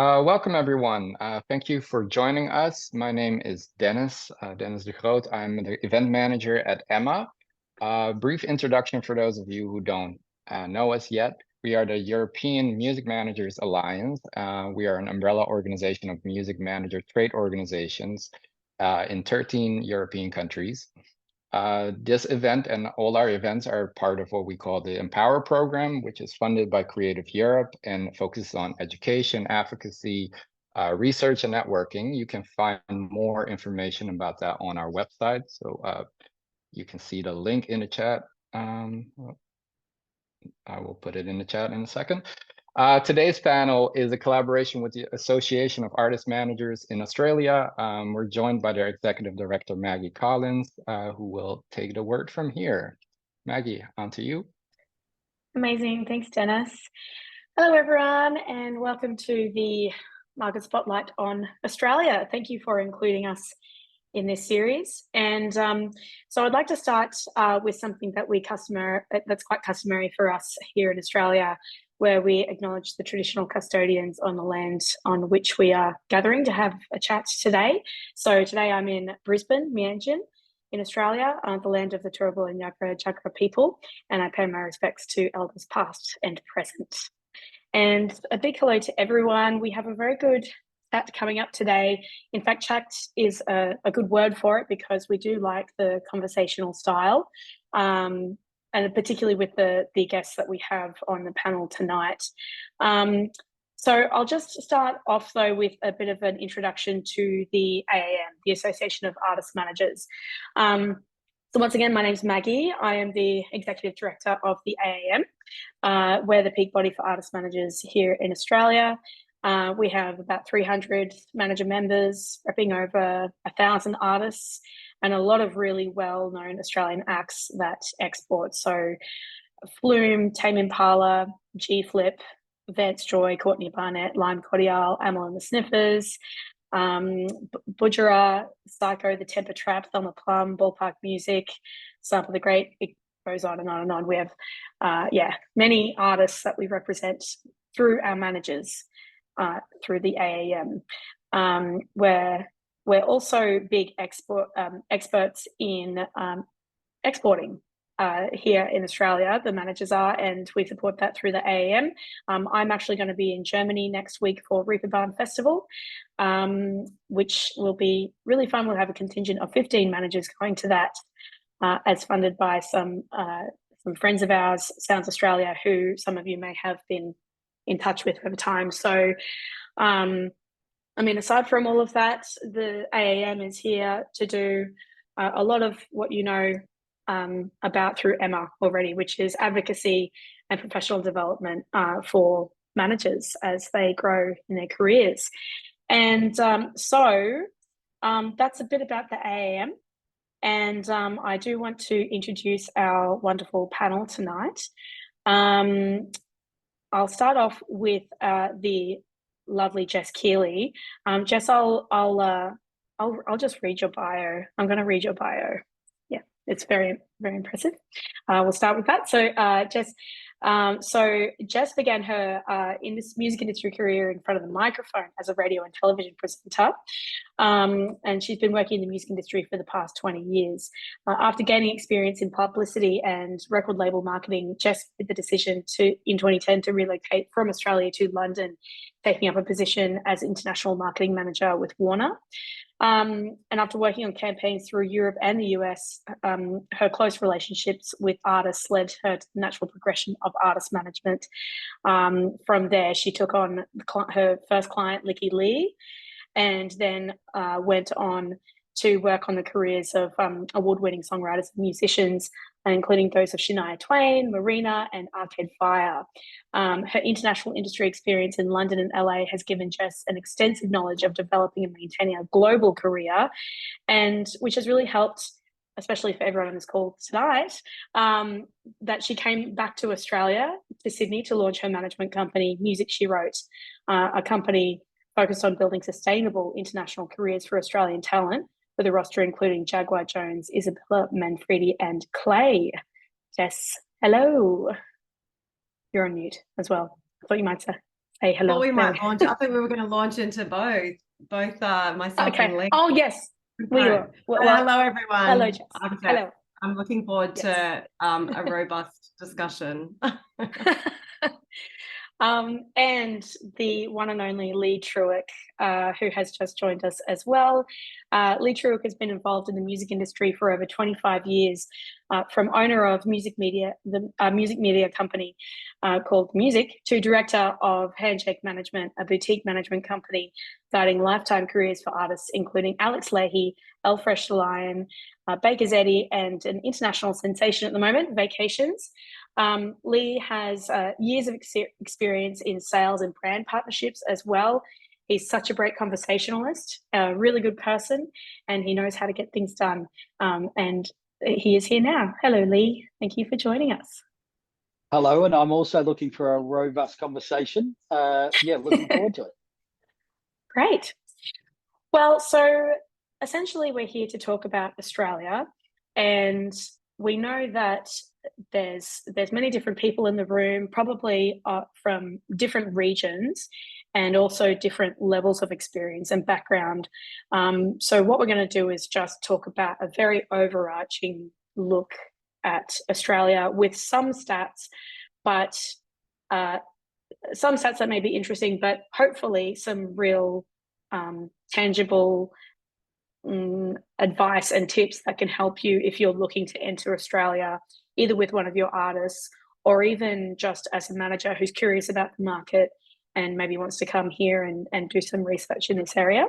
Welcome, everyone. Thank you for joining us. My name is Dennis de Groot. I'm the event manager at EMA. Brief introduction for those of you who don't know us yet. We are the European Music Managers Alliance. We are an umbrella organization of music manager trade organizations in 13 European countries. This event and all our events are part of what we call the Empower program, which is funded by Creative Europe and focuses on education, advocacy, research, and networking. You can find more information about that on our website. So you can see the link in the chat. I will put it in the chat in a second. Today's panel is a collaboration with the Association of Artist Managers in Australia. We're joined by their Executive Director, Maggie Collins, who will take the word from here. Maggie, on to you. Amazing. Thanks, Dennis. Hello, everyone, and welcome to the Market Spotlight on Australia. Thank you for including us in this series. And so I'd like to start with something that that's quite customary for us here in Australia, where we acknowledge the traditional custodians on the land on which we are gathering to have a chat today. So today I'm in Brisbane, Meanjin, in Australia, the land of the Turrbal and Jagera people, and I pay my respects to elders past and present. And a big hello to everyone. We have a very good chat coming up today. In fact, chat is a good word for it because we do like the conversational style, and particularly with the guests that we have on the panel tonight. So I'll just start off though with a bit of an introduction to the AAM, the Association of Artist Managers. So once again, my name's Maggie. I am the Executive Director of the AAM. We're the peak body for artist managers here in Australia. We have about 300 manager members, repping over 1,000 artists, and a lot of really well-known Australian acts that export. So Flume, Tame Impala, G-Flip, Vance Joy, Courtney Barnett, Lime Cordial, Amel and the Sniffers, Budgerah, Psycho, The Temper Trap, Thelma Plum, Ballpark Music, Sample the Great. It goes on and on and on. We have, many artists that we represent through our managers, through the AAM. We're also big experts in exporting here in Australia, the managers are, and we support that through the AAM. I'm actually going to be in Germany next week for Reeperbahn Festival, which will be really fun. We'll have a contingent of 15 managers going to that, as funded by some friends of ours, Sounds Australia, who some of you may have been in touch with over time. So, aside from all of that, the AAM is here to do a lot of what you know about through EMA already, which is advocacy and professional development for managers as they grow in their careers. And so that's a bit about the AAM. And I do want to introduce our wonderful panel tonight. I'll start off with the lovely Jess Keeley. Jess, I'll just read your bio. I'm going to read your bio. Yeah, it's very, very impressive. We'll start with that. So Jess began her in this music industry career in front of the microphone as a radio and television presenter, and she's been working in the music industry for the past 20 years. After gaining experience in publicity and record label marketing, Jess made the decision in 2010 to relocate from Australia to London, taking up a position as international marketing manager with Warner. And after working on campaigns through Europe and the US, her close relationships with artists led her to the natural progression of artist management. From there, she took on her first client, Leigh, and then went on to work on the careers of award-winning songwriters and musicians, including those of Shania Twain, Marina, and Arcade Fire. Her international industry experience in London and LA has given Jess an extensive knowledge of developing and maintaining a global career, and which has really helped, especially for everyone on this call tonight, that she came back to Australia, to Sydney, to launch her management company, Music She Wrote, a company focused on building sustainable international careers for Australian talent, with a roster including Jaguar Jones, Isabella Manfredi, and Clay. Jess, hello. You're on mute as well. I thought you might say. Say hello. Thought we There might launch. I think we were going to launch into both myself and Okay. Leigh. Oh, yes. We Right. were. Well, Hello, everyone. hello, Jess. I'm Jess. Hello. I'm looking forward Yes. to a robust discussion. And the one and only Leigh Treweek, who has just joined us as well. Leigh Treweek has been involved in the music industry for over 25 years, from owner of music media, the music media company called Music, to director of Handshake Management, a boutique management company guiding lifetime careers for artists, including Alex Leahy, El Fresh the Lion, Baker's Eddie, and an international sensation at the moment, Vacations. Leigh has years of experience in sales and brand partnerships as well. He's such a great conversationalist, a really good person, and he knows how to get things done. And he is here now. Hello, Leigh. Thank you for joining us. Hello, and I'm also looking for a robust conversation. Looking forward to it. Great. Well, so essentially we're here to talk about Australia, and we know that there's many different people in the room, probably from different regions and also different levels of experience and background. So what we're going to do is just talk about a very overarching look at Australia with some stats, but some stats that may be interesting, but hopefully some real tangible advice and tips that can help you if you're looking to enter Australia, either with one of your artists or even just as a manager who's curious about the market and maybe wants to come here and do some research in this area.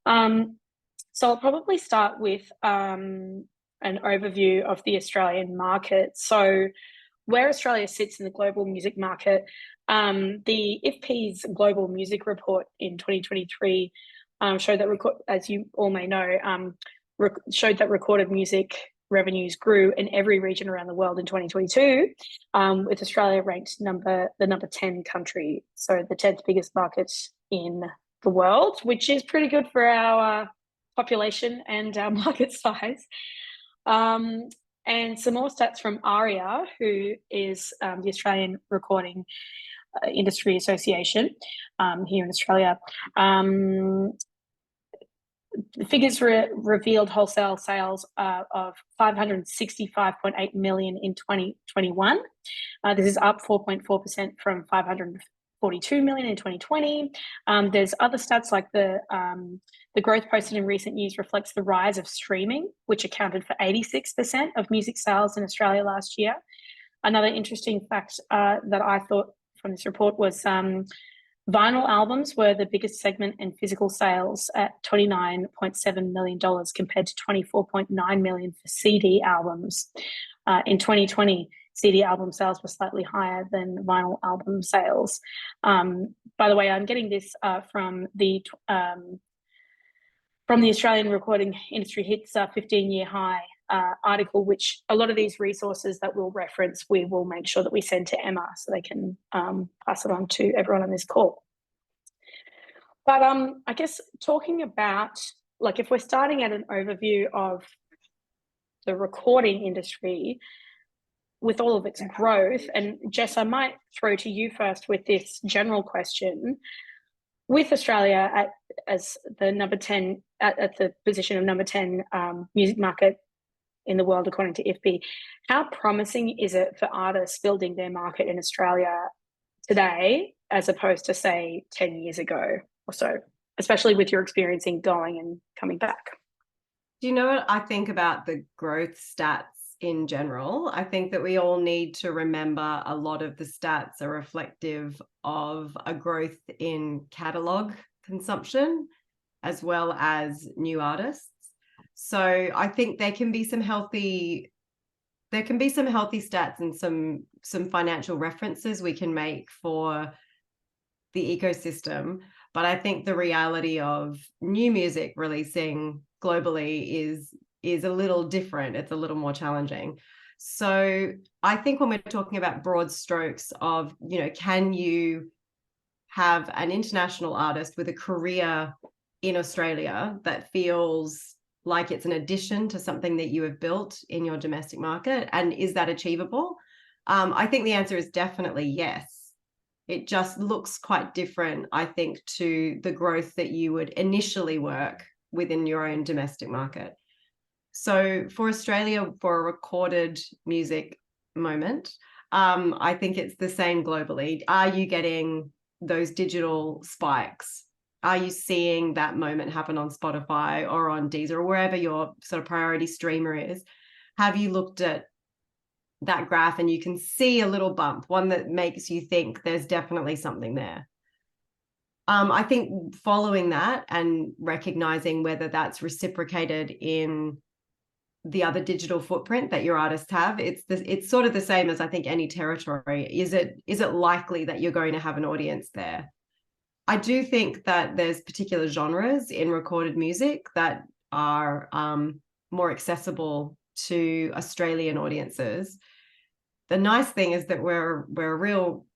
So I'll probably start with an overview of the Australian market. So where Australia sits in the global music market, the IFP's Global Music Report in 2023 showed that, as you all may know, showed that recorded music revenues grew in every region around the world in 2022, with Australia ranked the number 10 country, so the 10th biggest market in the world, which is pretty good for our population and our market size. And some more stats from ARIA, who is the Australian Recording Industry Association here in Australia. The figures revealed wholesale sales of 565.8 million in 2021. This is up 4.4% from 542 million in 2020. There's other stats like the growth posted in recent years reflects the rise of streaming, which accounted for 86% of music sales in Australia last year. Another interesting fact that I thought from this report was vinyl albums were the biggest segment in physical sales at $29.7 million compared to $24.9 million for CD albums. In 2020, CD album sales were slightly higher than vinyl album sales. By the way, I'm getting this from the Australian Recording Industry Hits 15-year high article, which a lot of these resources that we'll reference, we will make sure that we send to Emma so they can pass it on to everyone on this call. But I guess talking about, like, if we're starting at an overview of the recording industry with all of its growth, and Jess, I might throw to you first with this general question. With Australia as the number 10, at the position of number 10 music market in the world, according to IFP, how promising is it for artists building their market in Australia today, as opposed to, say, 10 years ago or so, especially with your experience in going and coming back? Do you know what I think about the growth stats in general? I think that we all need to remember a lot of the stats are reflective of a growth in catalogue consumption as well as new artists. So I think there can be some healthy stats and some financial references we can make for the ecosystem. But I think the reality of new music releasing globally is a little different. It's a little more challenging. So I think when we're talking about broad strokes of, can you have an international artist with a career in Australia that feels like it's an addition to something that you have built in your domestic market? And is that achievable? I think the answer is definitely yes. It just looks quite different, I think, to the growth that you would initially work within your own domestic market. So for Australia, for a recorded music moment, I think it's the same globally. Are you getting those digital spikes? Are you seeing that moment happen on Spotify or on Deezer or wherever your sort of priority streamer is? Have you looked at that graph and you can see a little bump, one that makes you think there's definitely something there? I think following that and recognizing whether that's reciprocated in the other digital footprint that your artists have, it's sort of the same as I think any territory. Is it likely that you're going to have an audience there? I do think that there's particular genres in recorded music that are more accessible to Australian audiences. The nice thing is that we're a real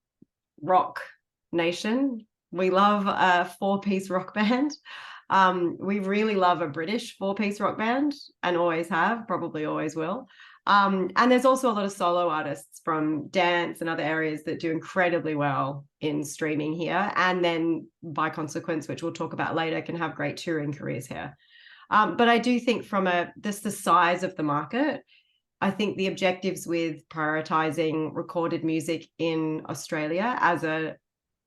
rock nation. We love a 4-piece rock band. We really love a British 4-piece rock band and always have, probably always will. And there's also a lot of solo artists from dance and other areas that do incredibly well in streaming here. And then by consequence, which we'll talk about later, can have great touring careers here. But I do think from just the size of the market, I think the objectives with prioritizing recorded music in Australia as a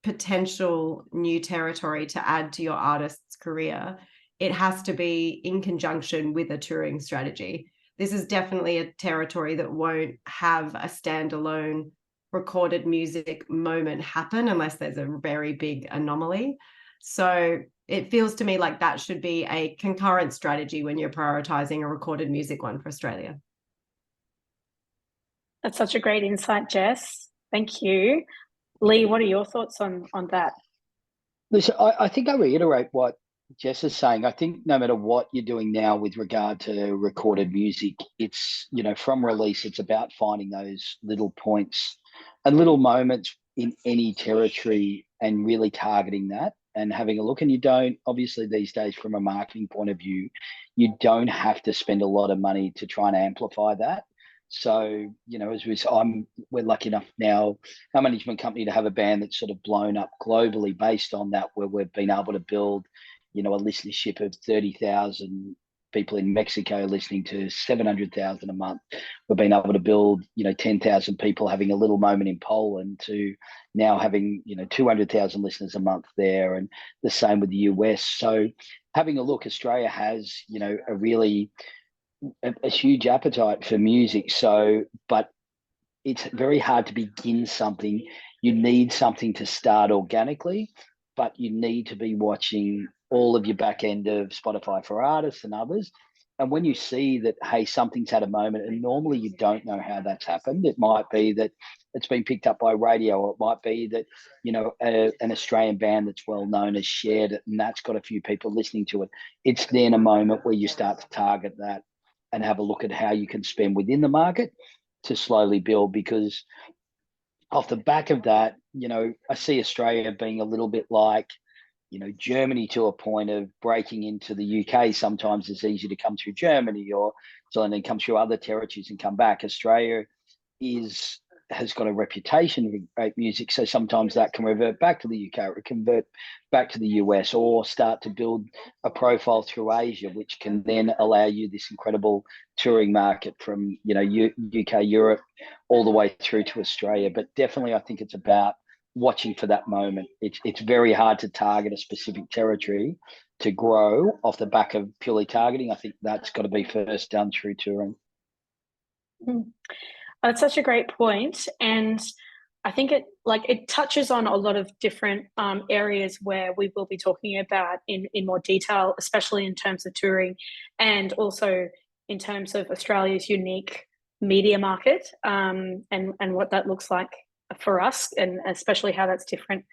potential new territory to add to your artist's career, it has to be in conjunction with a touring strategy. This is definitely a territory that won't have a standalone recorded music moment happen unless there's a very big anomaly. So it feels to me like that should be a concurrent strategy when you're prioritizing a recorded music one for Australia. That's such a great insight, Jess. Thank you. Leigh, what are your thoughts on that? Listen, I think I reiterate what Jess is saying. I think no matter what you're doing now with regard to recorded music, it's, from release, it's about finding those little points and little moments in any territory and really targeting that and having a look. And you don't, obviously these days from a marketing point of view, you don't have to spend a lot of money to try and amplify that. So, we're lucky enough now, our management company, to have a band that's sort of blown up globally based on that, where we've been able to build, a listenership of 30,000 people in Mexico listening to 700,000 a month. We've been able to build, 10,000 people having a little moment in Poland to now having, 200,000 listeners a month there, and the same with the US. So having a look, Australia has, a huge appetite for music. So, but it's very hard to begin something. You need something to start organically, but you need to be watching all of your back end of Spotify for artists and others. And when you see that, hey, something's had a moment, and normally you don't know how that's happened. It might be that it's been picked up by radio, or it might be that, an Australian band that's well known has shared it, and that's got a few people listening to it. It's then a moment where you start to target that and have a look at how you can spend within the market to slowly build. Because off the back of that, I see Australia being a little bit like, Germany, to a point of breaking into the UK. Sometimes it's easy to come through Germany, and then come through other territories and come back. Australia has got a reputation for great music, so sometimes that can revert back to the UK, or convert back to the US, or start to build a profile through Asia, which can then allow you this incredible touring market from UK, Europe, all the way through to Australia. But definitely, I think it's about watching for that moment. It's very hard to target a specific territory to grow off the back of purely targeting. I think that's got to be first done through touring. That's such a great point, and I think it touches on a lot of different areas where we will be talking about in more detail, especially in terms of touring, and also in terms of Australia's unique media market, and what that looks like for us, and especially how that's different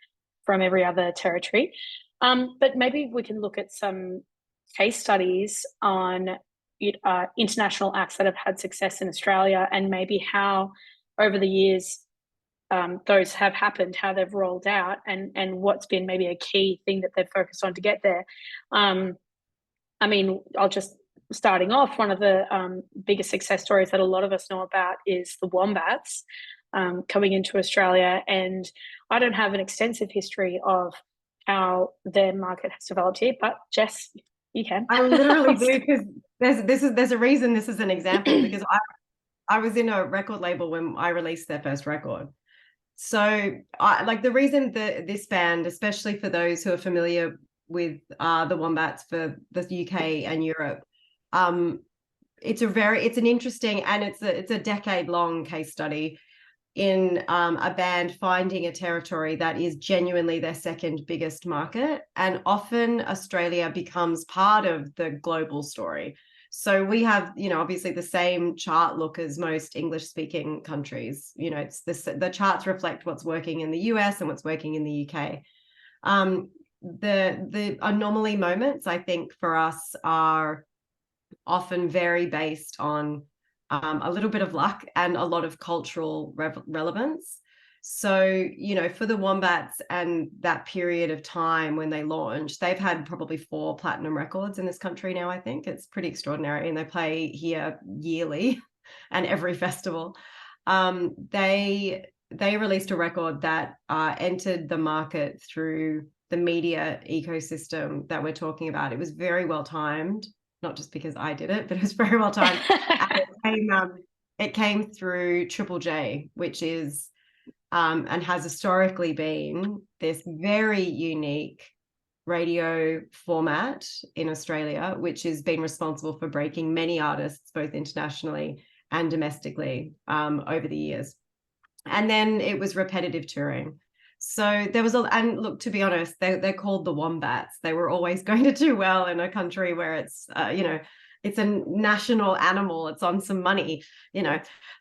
from every other territory. But maybe we can look at some case studies on international acts that have had success in Australia, and maybe how over the years those have happened, how they've rolled out, and what's been maybe a key thing that they've focused on to get there. I mean, I'll just, starting off, one of the biggest success stories that a lot of us know about is the Wombats. coming into Australia. And I don't have an extensive history of how their market has developed here, but Jess, you can. I literally do, because there's a reason this is an example, because I was in a record label when I released their first record. So like the reason that this band, especially for those who are familiar with the Wombats for the UK and Europe, it's an interesting, and it's a decade-long case study in a band finding a territory that is genuinely their second biggest market. And often Australia becomes part of the global story. So we have, obviously the same chart look as most English-speaking countries. It's the charts reflect what's working in the US and what's working in the UK. The anomaly moments, I think, for us are often very based on a little bit of luck and a lot of cultural relevance. So, for the Wombats and that period of time when they launched, they've had probably 4 platinum records in this country now, I think. It's pretty extraordinary. And they play here yearly and every festival. They released a record that entered the market through the media ecosystem that we're talking about. It was very well timed, not just because I did it, but it was very well timed. It came through Triple J, which is and has historically been this very unique radio format in Australia, which has been responsible for breaking many artists, both internationally and domestically, over the years. And then it was repetitive touring. So there was and look, to be honest, they're called the Wombats. They were always going to do well in a country where it's, it's a national animal. It's on some money,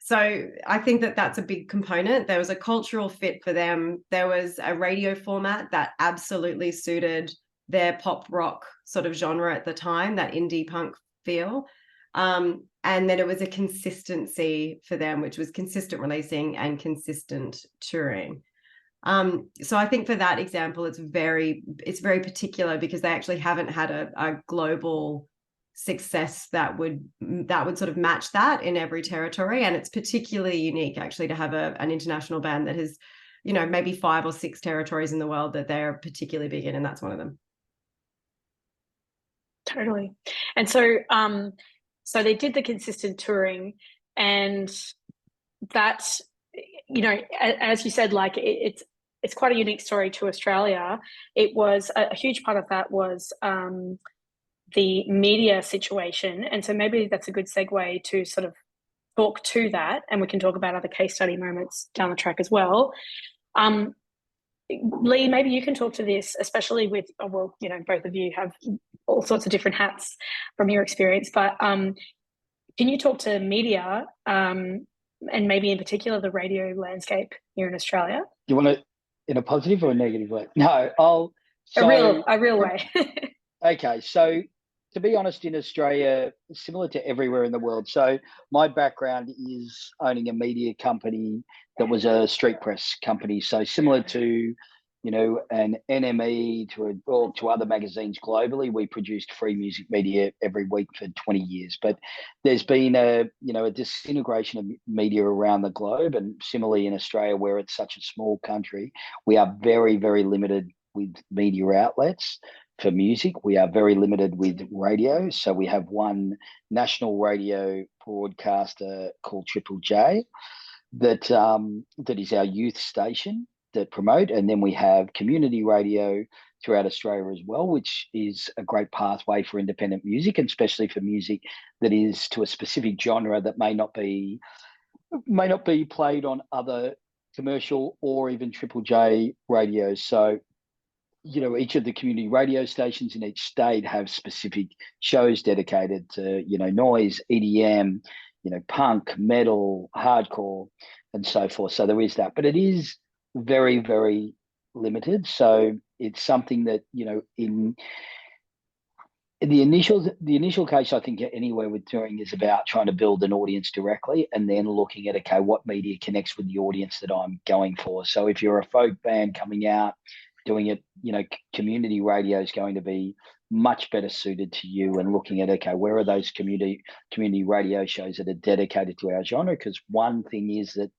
So I think that that's a big component. There was a cultural fit for them. There was a radio format that absolutely suited their pop rock sort of genre at the time, that indie punk feel. And then it was a consistency for them, which was consistent releasing and consistent touring. So I think for that example, it's very particular, because they actually haven't had a global success that would sort of match that in every territory. And it's particularly unique actually to have an international band that has, maybe 5 or 6 territories in the world that they're particularly big in, and that's one of them. Totally. And so so they did the consistent touring, and that, as you said, like it's quite a unique story to Australia. It was a huge part of that was the media situation. And so maybe that's a good segue to sort of talk to that, and we can talk about other case study moments down the track as well. Leigh, maybe you can talk to this, especially with, both of you have all sorts of different hats from your experience, but can you talk to media and maybe in particular the radio landscape here in Australia? You want to in a positive or a negative way? No, a real way. Okay, so to be honest, in Australia, similar to everywhere in the world. So my background is owning a media company that was a street press company. So similar to, an NME to other magazines globally, we produced free music media every week for 20 years. But there's been a disintegration of media around the globe, and similarly in Australia, where it's such a small country, we are very, very limited with media outlets. For music, we are very limited with radio. So we have one national radio broadcaster called Triple J that is our youth station that promote. And then we have community radio throughout Australia as well, which is a great pathway for independent music, and especially for music that is to a specific genre that may not be played on other commercial or even Triple J radios. So each of the community radio stations in each state have specific shows dedicated to, noise, EDM, punk, metal, hardcore, and so forth. So there is that, but it is very, very limited. So it's something that, in the initial case, I think anywhere we're doing is about trying to build an audience directly, and then looking at, okay, what media connects with the audience that I'm going for. So if you're a folk band coming out, doing it, community radio is going to be much better suited to you, and looking at, okay, where are those community radio shows that are dedicated to our genre? Because one thing is that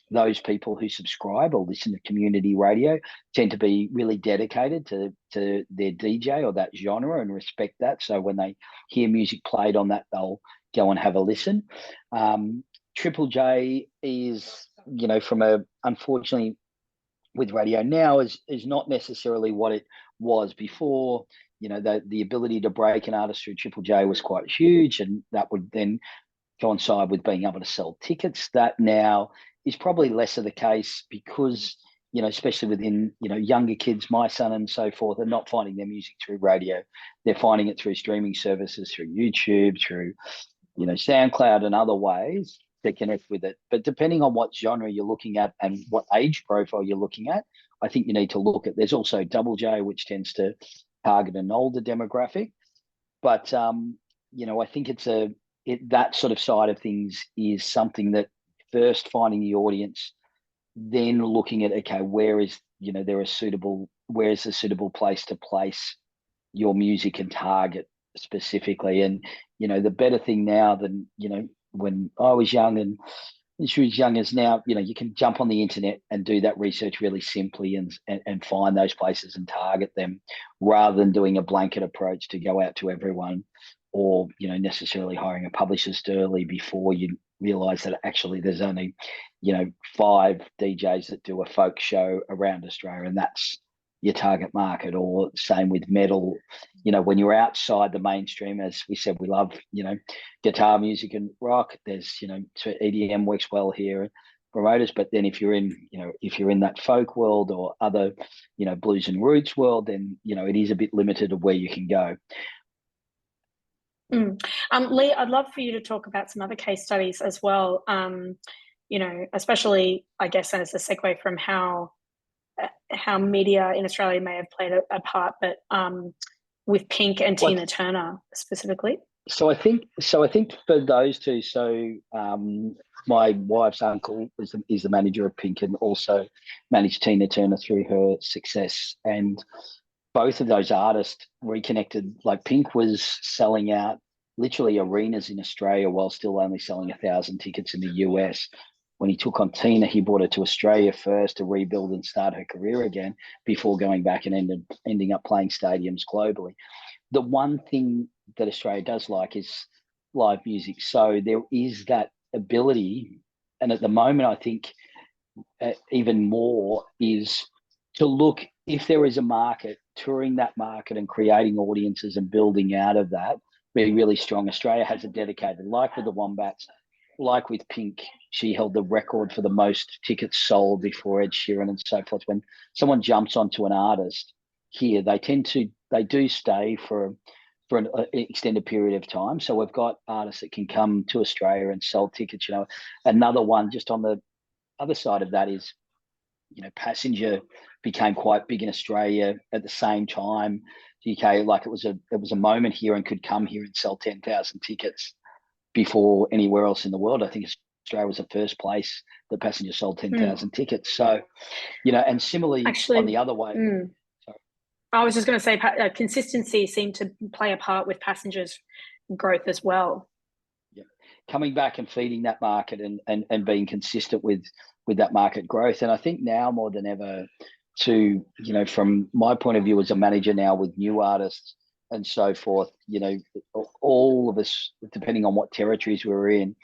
those people who subscribe or listen to community radio tend to be really dedicated to their DJ or that genre and respect that. So when they hear music played on that, they'll go and have a listen. Triple J is, unfortunately, with radio now is not necessarily what it was before. The ability to break an artist through Triple J was quite huge, and that would then coincide with being able to sell tickets. That now is probably less of the case because, especially within, younger kids, my son and so forth, are not finding their music through radio. They're finding it through streaming services, through YouTube, through, SoundCloud and other ways to connect with it. But depending on what genre you're looking at and what age profile you're looking at, I think you need to look at, there's also Double J, which tends to target an older demographic. But, I think that sort of side of things is something that first finding the audience, then looking at, okay, where is a suitable place to place your music and target specifically. And the better thing now than when I was young and she was young as now, you can jump on the internet and do that research really simply and find those places and target them, rather than doing a blanket approach to go out to everyone, or necessarily hiring a publicist early before you realize that actually there's only 5 DJs that do a folk show around Australia, and that's your target market. Or same with metal, when you're outside the mainstream, as we said, we love guitar music and rock. There's EDM works well here, promoters. But then if you're in that folk world or other blues and roots world, then it is a bit limited of where you can go. Leigh, I'd love for you to talk about some other case studies as well, especially, I guess, as a segue from how media in Australia may have played a part, but with Pink and Tina Turner specifically. So I think for those two, my wife's uncle is the manager of Pink and also managed Tina Turner through her success. And both of those artists reconnected. Like Pink was selling out literally arenas in Australia while still only selling 1,000 tickets in the US. When he took on Tina, he brought her to Australia first to rebuild and start her career again before going back and ending up playing stadiums globally. The one thing that Australia does like is live music. So there is that ability. And at the moment, I think even more is to look, if there is a market, touring that market and creating audiences and building out of that, be really strong. Australia has a dedicated, like with the Wombats, like with Pink, she held the record for the most tickets sold before Ed Sheeran and so forth. When someone jumps onto an artist here, they do stay for an extended period of time. So we've got artists that can come to Australia and sell tickets. Another one just on the other side of that is, Passenger became quite big in Australia at the same time. UK, like it was a moment here and could come here and sell 10,000 tickets before anywhere else in the world. I think Australia was the first place that Passenger sold 10,000 tickets. So, and similarly, actually, on the other way. I was just going to say consistency seemed to play a part with Passenger's growth as well. Yeah, coming back and feeding that market and being consistent with that market growth. And I think now more than ever, to from my point of view as a manager now with new artists and so forth, all of us, depending on what territories we're in,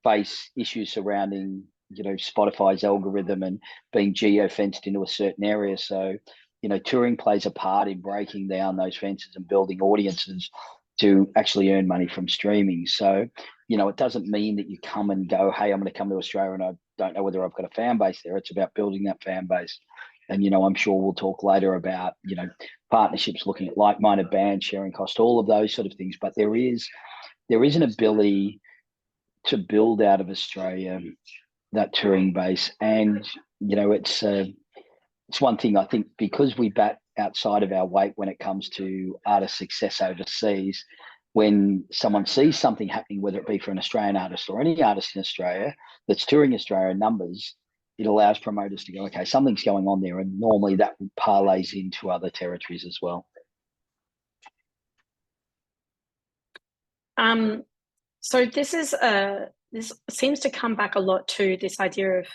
face issues surrounding Spotify's algorithm and being geo-fenced into a certain area. So touring plays a part in breaking down those fences and building audiences to actually earn money from streaming. So it doesn't mean that you come and go, hey, I'm going to come to Australia and I don't know whether I've got a fan base there. It's about building that fan base. And, I'm sure we'll talk later about, partnerships, looking at like-minded bands, sharing cost, all of those sort of things. But there is an ability to build out of Australia that touring base. And, it's one thing I think, because we bat outside of our weight when it comes to artist success overseas. When someone sees something happening, whether it be for an Australian artist or any artist in Australia that's touring Australia in numbers, it allows promoters to go, okay, something's going on there. And normally that parlays into other territories as well. So this seems to come back a lot to this idea of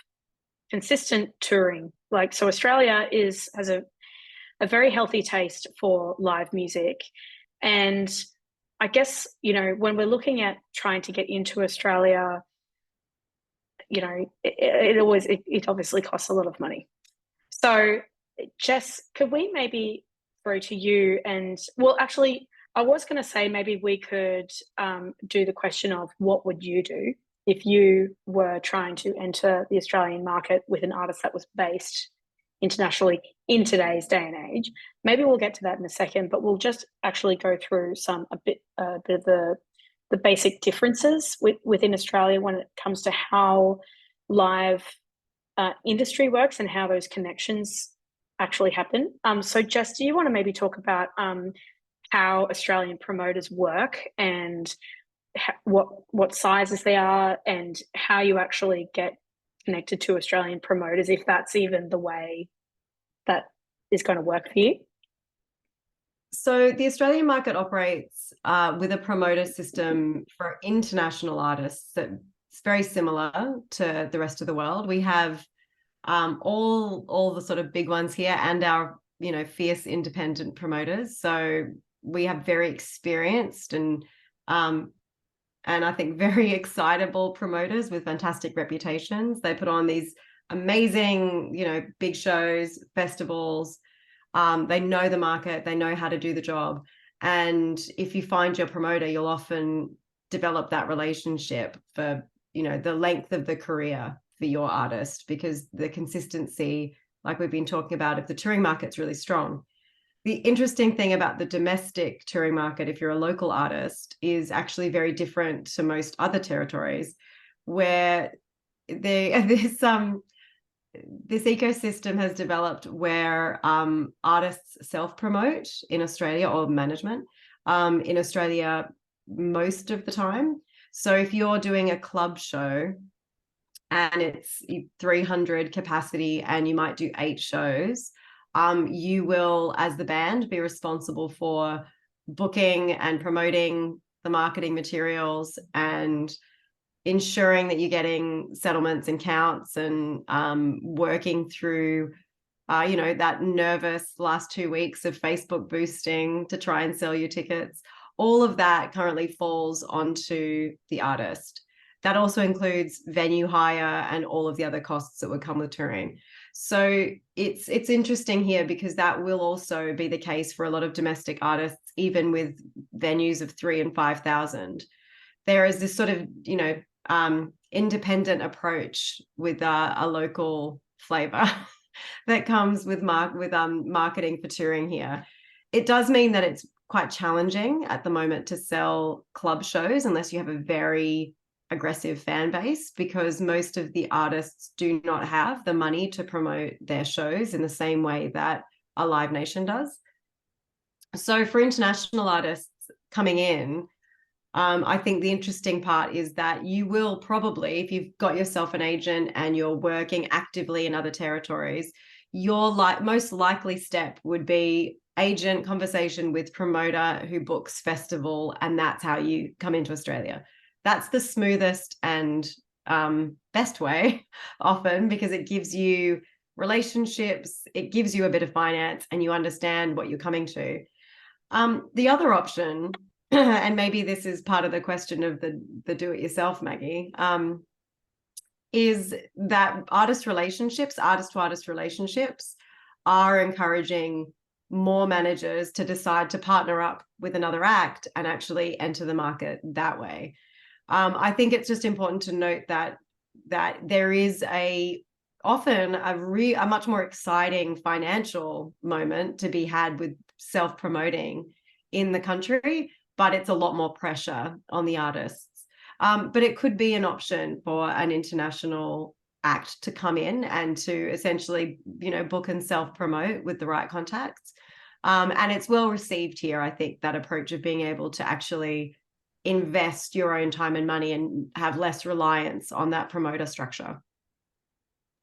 consistent touring. Like, so Australia has a very healthy taste for live music. And I guess, you know, when we're looking at trying to get into Australia, you know, it obviously costs a lot of money. So, Jess, could we maybe throw to you? And well, actually, I was going to say maybe we could do the question of what would you do if you were trying to enter the Australian market with an artist that was based internationally in today's day and age. Maybe we'll get to that in a second, but we'll just actually go through a bit of the basic differences within Australia when it comes to how live industry works and how those connections actually happen. So Jess, do you want to maybe talk about how Australian promoters work and what sizes they are and how you actually get connected to Australian promoters, if that's even the way that is going to work for you? So the Australian market operates with a promoter system for international artists that's very similar to the rest of the world. We have all the sort of big ones here and our, you know, fierce independent promoters. So we have very experienced and I think very excitable promoters with fantastic reputations. They put on these amazing, you know, big shows, festivals. They know the market, they know how to do the job. And if you find your promoter, you'll often develop that relationship for, you know, the length of the career for your artist, because the consistency, like we've been talking about, if the touring market's really strong. The interesting thing about the domestic touring market, if you're a local artist, is actually very different to most other territories, where this ecosystem has developed where artists self-promote in Australia, or management in Australia most of the time. So if you're doing a club show and it's 300 capacity and you might do 8 shows, you will, as the band, be responsible for booking and promoting the marketing materials and ensuring that you're getting settlements and counts and working through, you know, that nervous last 2 weeks of Facebook boosting to try and sell your tickets. All of that currently falls onto the artist. That also includes venue hire and all of the other costs that would come with touring. So it's interesting here because that will also be the case for a lot of domestic artists, even with venues of 3,000 and 5,000. There is this sort of, you know, independent approach with a local flavor that comes with marketing for touring here. It does mean that it's quite challenging at the moment to sell club shows unless you have a very aggressive fan base, because most of the artists do not have the money to promote their shows in the same way that a Live Nation does. So for international artists coming in, I think the interesting part is that you will probably, if you've got yourself an agent and you're working actively in other territories, your most likely step would be agent conversation with promoter who books festival, and that's how you come into Australia. That's the smoothest and best way often, because it gives you relationships, it gives you a bit of finance, and you understand what you're coming to. The other option, and maybe this is part of the question of the do-it-yourself, Maggie, is that artist to artist relationships are encouraging more managers to decide to partner up with another act and actually enter the market that way. I think it's just important to note that there is often a much more exciting financial moment to be had with self-promoting in the country, but it's a lot more pressure on the artists. But it could be an option for an international act to come in and to essentially, you know, book and self-promote with the right contacts. And it's well received here, I think, that approach of being able to actually invest your own time and money and have less reliance on that promoter structure.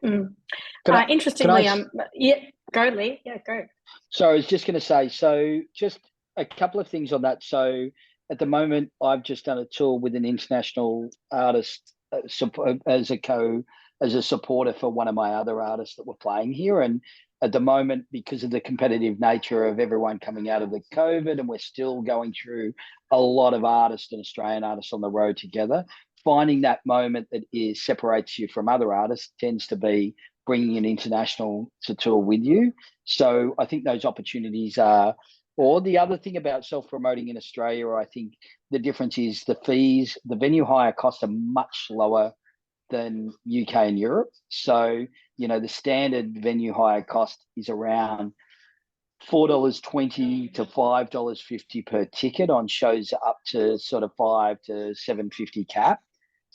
Interestingly, yeah, go, Leigh. Yeah, go. So I was just going to say, so just a couple of things on that. So at the moment, I've just done a tour with an international artist as a as a supporter for one of my other artists that were playing here. And at the moment, because of the competitive nature of everyone coming out of the COVID, and we're still going through a lot of artists and Australian artists on the road together, finding that moment that separates you from other artists tends to be bringing an international to tour with you. So I think those opportunities are, or the other thing about self-promoting in Australia, I think the difference is the fees, the venue hire costs are much lower than UK and Europe. So, the standard venue hire cost is around $4.20 to $5.50 per ticket on shows up to sort of $5 to $7.50 cap.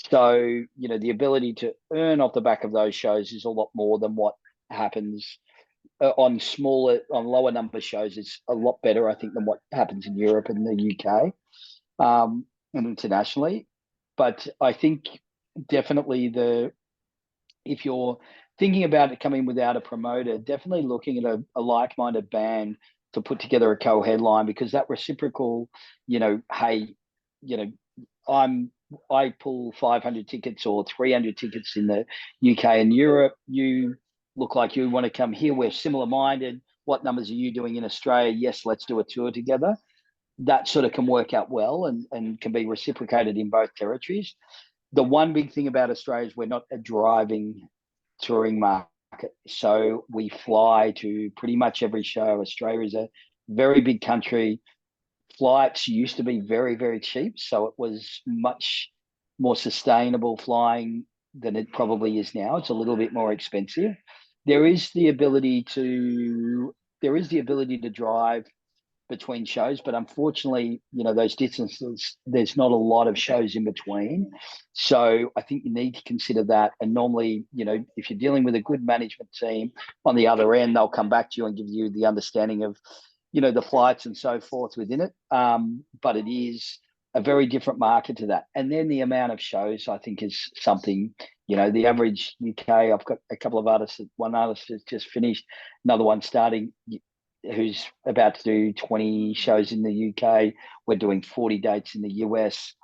So, the ability to earn off the back of those shows is a lot more than what happens on lower number shows. It's a lot better, I think, than what happens in Europe and the UK and internationally. But I think definitely if you're thinking about it coming without a promoter, definitely looking at a like-minded band to put together a co-headline, because that reciprocal, hey, I pull 500 tickets or 300 tickets in the UK and Europe. You look like you want to come here. We're similar-minded. What numbers are you doing in Australia? Yes, let's do a tour together. That sort of can work out well and can be reciprocated in both territories. The one big thing about Australia is we're not a driving touring market. So we fly to pretty much every show. Australia is a very big country. Flights used to be very, very cheap. So it was much more sustainable flying than it probably is now. It's a little bit more expensive. There is the ability to drive between shows, but unfortunately, those distances, there's not a lot of shows in between. So I think you need to consider that. And normally, if you're dealing with a good management team on the other end, they'll come back to you and give you the understanding of, the flights and so forth within it. But it is a very different market to that. And then the amount of shows, I think, is something, the average UK, I've got a couple of artists, one artist has just finished, another one starting, who's about to do 20 shows in the UK. We're doing 40 dates in the US.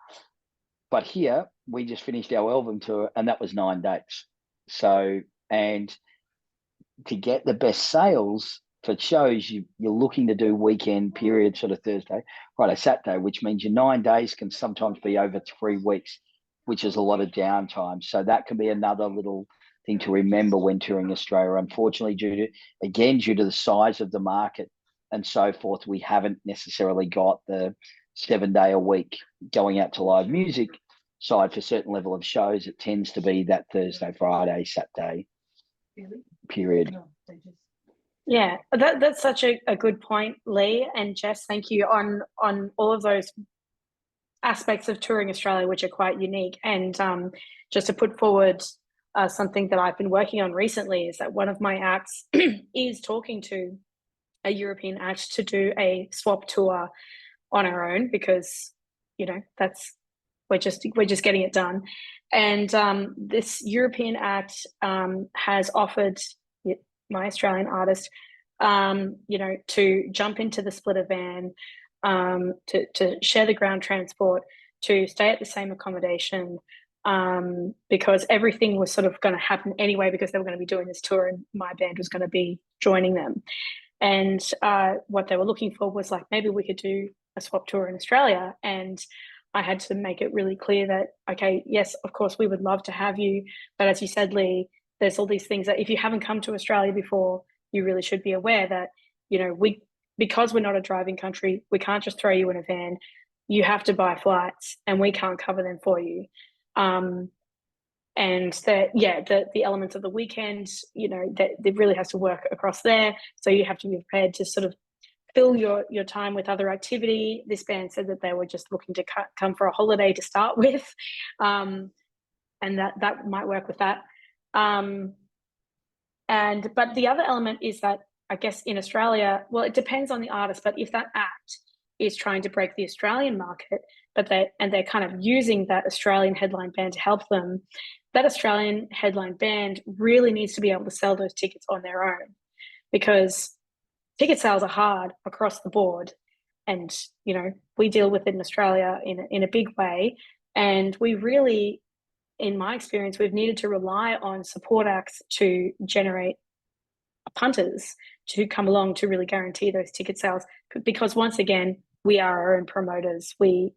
But here, we just finished our album tour, and that was 9 dates. So, and to get the best sales for shows, you're looking to do weekend period, sort of Thursday, Friday, Saturday, which means your 9 days can sometimes be over 3 weeks, which is a lot of downtime. So that can be another little thing to remember when touring Australia. Unfortunately, due to the size of the market and so forth, we haven't necessarily got the 7-day-a-week going out to live music side for a certain level of shows. It tends to be that Thursday, Friday, Saturday period. Yeah, that's such a good point, Leigh and Jess. Thank you on all of those aspects of touring Australia, which are quite unique. And just to put forward something that I've been working on recently is that one of my acts is talking to a European act to do a swap tour on our own, because we're just getting it done. And this European act has offered my Australian artist to jump into the splitter van, to share the ground transport, to stay at the same accommodation, because everything was sort of going to happen anyway, because they were going to be doing this tour and my band was going to be joining them. And what they were looking for was like, maybe we could do a swap tour in Australia. And I had to make it really clear that, okay, yes, of course, we would love to have you. But as you said, Leigh, there's all these things that if you haven't come to Australia before, you really should be aware that, because we're not a driving country, we can't just throw you in a van. You have to buy flights and we can't cover them for you. And the elements of the weekend, that really has to work across there. So you have to be prepared to sort of fill your time with other activity. This band said that they were just looking to come for a holiday to start with. And that might work with that. But the other element is that, I guess in Australia, well, it depends on the artist, but if that act is trying to break the Australian market, but they're kind of using that Australian headline band to help them, that Australian headline band really needs to be able to sell those tickets on their own, because ticket sales are hard across the board. And, we deal with it in Australia in a big way. And we really in my experience, we've needed to rely on support acts to generate punters to come along to really guarantee those ticket sales. Because once again, we are our own promoters. We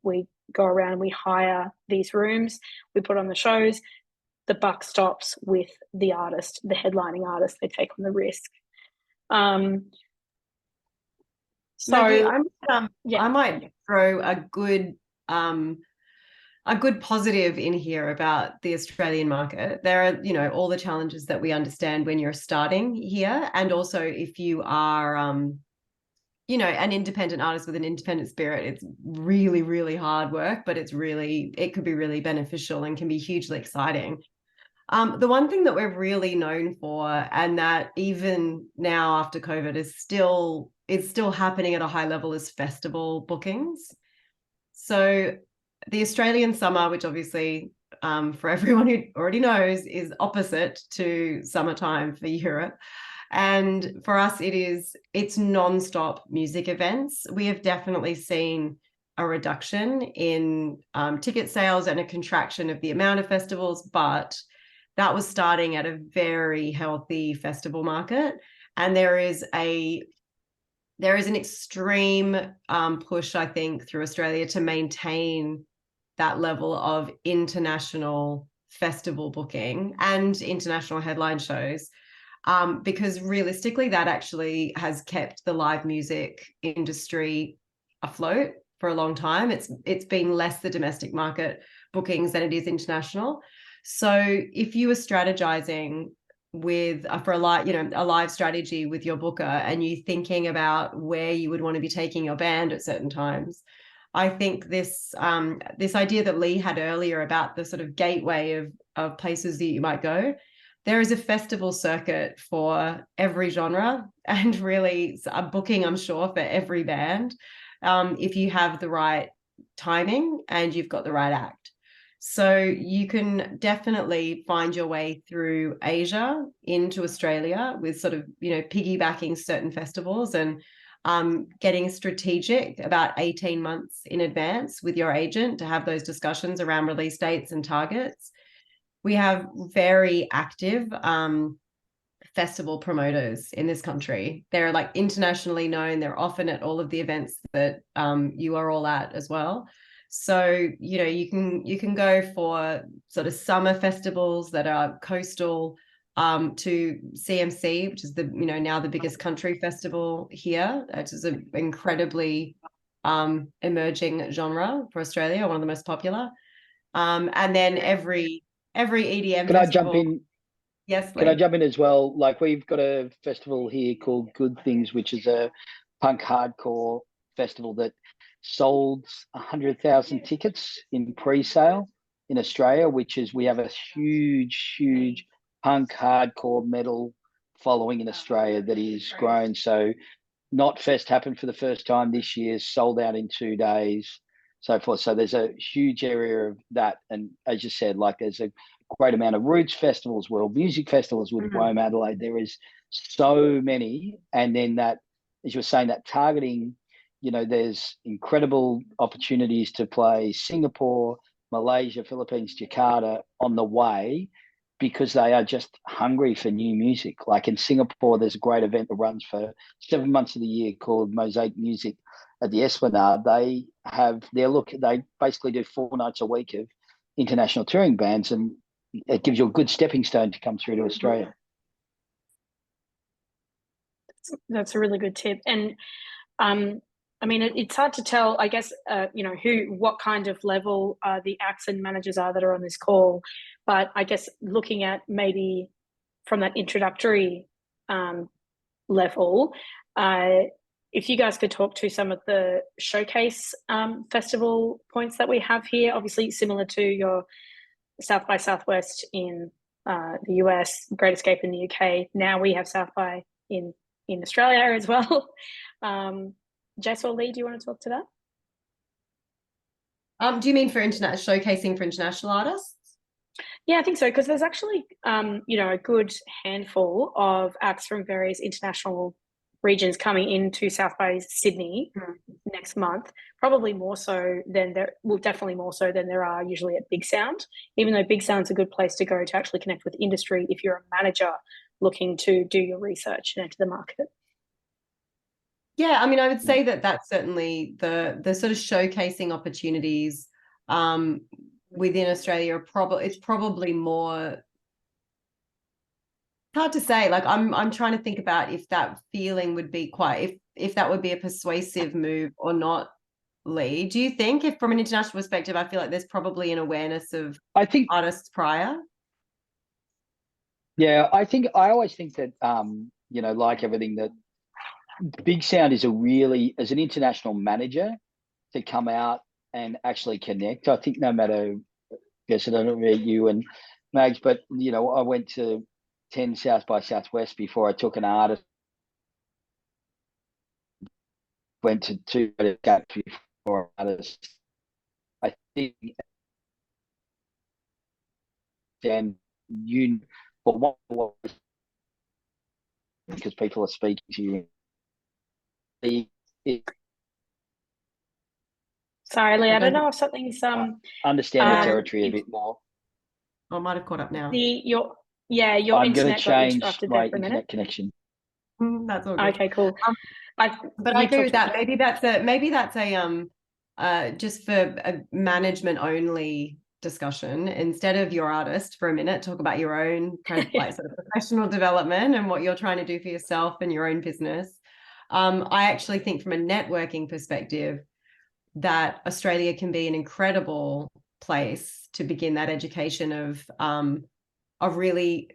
go around and we hire these rooms, we put on the shows. The buck stops with the artist, the headlining artist. They take on the risk. Maggie, yeah. I might throw a good positive in here about the Australian market. There are, you know, all the challenges that we understand when you're starting here, and also if you are, you know, an independent artist with an independent spirit, it's really, really hard work, but it could be really beneficial and can be hugely exciting. The one thing that we're really known for, and that even now after COVID is still happening at a high level, is festival bookings. So the Australian summer, which obviously for everyone who already knows is opposite to summertime for Europe. And for us, it's non-stop music events. We have definitely seen a reduction in ticket sales and a contraction of the amount of festivals, but that was starting at a very healthy festival market. And there is an extreme push, I think, through Australia to maintain that level of international festival booking and international headline shows, because realistically, that actually has kept the live music industry afloat for a long time. It's been less the domestic market bookings than it is international. So if you were strategizing with for a live strategy with your booker, and you thinking about where you would want to be taking your band at certain times, I think this idea that Leigh had earlier about the sort of gateway of places that you might go, there is a festival circuit for every genre, and really a booking, I'm sure, for every band, if you have the right timing and you've got the right act. So you can definitely find your way through Asia into Australia with sort of, you know, piggybacking certain festivals and getting strategic about 18 months in advance with your agent to have those discussions around release dates and targets. We have very active festival promoters in this country. They're like internationally known. They're often at all of the events that you are all at as well. So, you know, you can go for sort of summer festivals that are coastal to CMC, which is now the biggest country festival here. It is an incredibly emerging genre for Australia, one of the most popular. And then every EDM Can festival. I jump in? Yes, Can I Leigh. jump in as well? Like, we've got a festival here called Good Things, which is a punk hardcore festival that sold 100,000 tickets in pre-sale in Australia, we have a huge punk hardcore metal following in Australia that is grown. So Not Fest happened for the first time this year, sold out in 2 days, so forth. So there's a huge area of that. And as you said, like, there's a great amount of roots festivals, world music festivals with Rome, Adelaide. There is so many. And then that, as you were saying, that targeting, you know, there's incredible opportunities to play Singapore, Malaysia, Philippines, Jakarta on the way, because they are just hungry for new music. Like in Singapore, there's a great event that runs for 7 months of the year called Mosaic Music at the Esplanade. They basically do 4 nights a week of international touring bands, and it gives you a good stepping stone to come through to Australia. That's a really good tip. And I mean, it's hard to tell, I guess, what kind of level the acts and managers are that are on this call. But I guess looking at maybe from that introductory level, if you guys could talk to some of the showcase festival points that we have here, obviously similar to your South by Southwest in the US, Great Escape in the UK. Now we have South by in Australia as well. Jess or Leigh, do you want to talk to that? Do you mean for showcasing for international artists? Yeah, I think so, because there's actually, a good handful of acts from various international regions coming into South by Sydney next month, probably more so than definitely more so than there are usually at Big Sound, even though Big Sound's a good place to go to actually connect with industry if you're a manager looking to do your research and enter the market. Yeah, I mean, I would say that that's certainly the sort of showcasing opportunities within Australia are it's probably more hard to say. Like I'm trying to think about if that feeling would be if that would be a persuasive move or not, Leigh. Do you think, if from an international perspective, I feel like there's probably an awareness of artists prior? Yeah, I always think that you know, like everything, that Big Sound is as an international manager to come out and actually connect. I think no matter, I guess I don't know about you and Mags, but you know, I went to 10 South by Southwest before I took an artist. Went to 2 gaps before artists. I think, and you, but what because people are speaking to you. Sorry, Leigh, I don't know if something's understand the territory a bit more. I might have caught up now. Your I'm internet going to change interrupted my there for a internet minute. connection. That's all good. Okay, cool. But I agree with that. Maybe that's a just for a management only discussion. Instead of your artist for a minute, talk about your own kind of like sort of professional development and what you're trying to do for yourself and your own business. I actually think from a networking perspective that Australia can be an incredible place to begin that education of really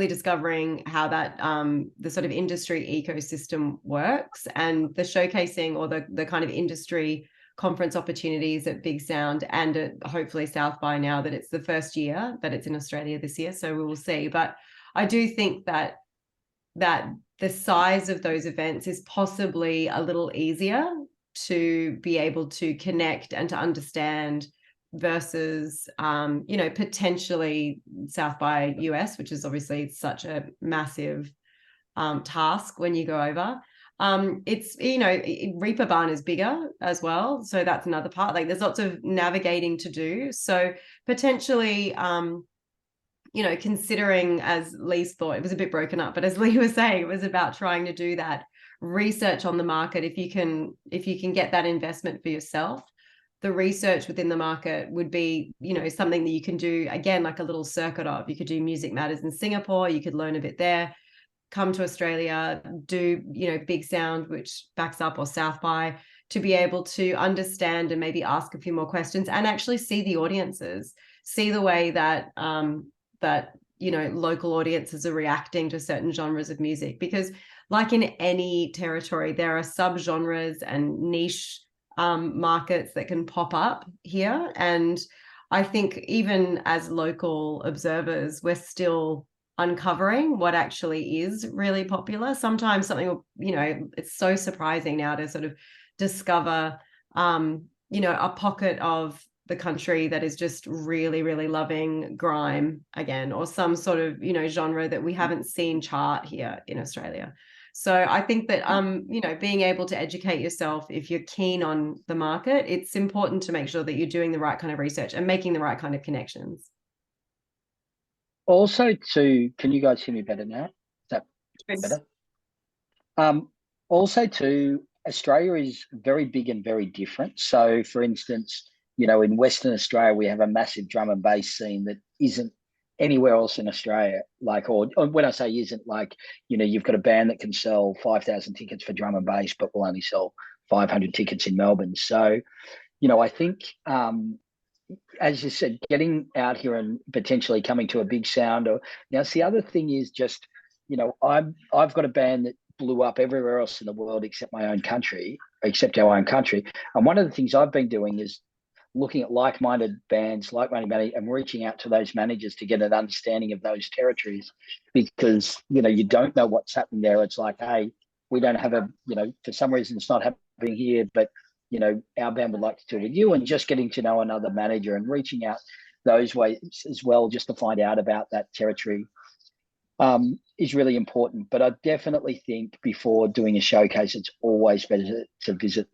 discovering how that the sort of industry ecosystem works, and the showcasing or the kind of industry conference opportunities at Big Sound and at hopefully South by, now that it's the first year that it's in Australia this year, so we will see. But I do think that the size of those events is possibly a little easier to be able to connect and to understand versus you know, potentially South by US, which is obviously such a massive task when you go over. It's, you know, Reaper Barn is bigger as well, so that's another part. Like there's lots of navigating to do, so potentially you know, considering, as Leigh's thought, it was a bit broken up, but as Leigh was saying, it was about trying to do that research on the market. If you can get that investment for yourself, the research within the market would be, you know, something that you can do, again, like a little circuit of. You could do Music Matters in Singapore, you could learn a bit there, come to Australia, do, you know, Big Sound, which backs up, or South by, to be able to understand and maybe ask a few more questions and actually see the audiences, see the way that that, you know, local audiences are reacting to certain genres of music. Because like in any territory, there are subgenres and niche markets that can pop up here. And I think even as local observers, we're still uncovering what actually is really popular. Sometimes something will, you know, it's so surprising now to sort of discover, you know, a pocket of the country that is just really, really loving grime again, or some sort of, you know, genre that we haven't seen chart here in Australia. So I think that, you know, being able to educate yourself, if you're keen on the market, it's important to make sure that you're doing the right kind of research and making the right kind of connections. Also, can you guys hear me better now? Is that better? Also, Australia is very big and very different. So, for instance, you know, in Western Australia, we have a massive drum and bass scene that isn't anywhere else in Australia. Like, or when I say isn't, like, you know, you've got a band that can sell 5,000 tickets for drum and bass, but will only sell 500 tickets in Melbourne. So, you know, I think, as you said, getting out here and potentially coming to a Big Sound. Or now, see, the other thing is just, you know, I've got a band that blew up everywhere else in the world except our own country. And one of the things I've been doing is looking at like-minded bands, like-minded managers, and reaching out to those managers to get an understanding of those territories, because, you know, you don't know what's happening there. It's like, hey, we don't have you know, for some reason it's not happening here, but, you know, our band would like to do it with you, and just getting to know another manager and reaching out those ways as well, just to find out about that territory. is really important. But I definitely think before doing a showcase, it's always better to visit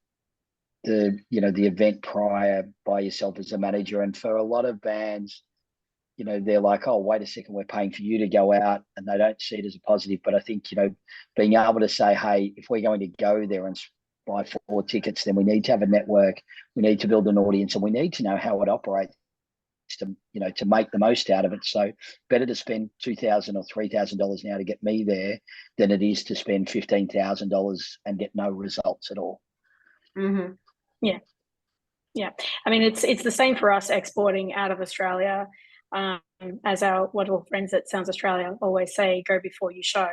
the event prior by yourself as a manager. And for a lot of bands, they're like, oh, wait a second, we're paying for you to go out, and they don't see it as a positive. But I think, being able to say, hey, if we're going to go there and buy 4 tickets, then we need to have a network, we need to build an audience, and we need to know how it operates to make the most out of it. So better to spend $2,000 or $3,000 now to get me there than it is to spend $15,000 and get no results at all. Mm-hmm. Yeah. I mean, it's the same for us exporting out of Australia. As our wonderful friends at Sounds Australia always say, go before you show.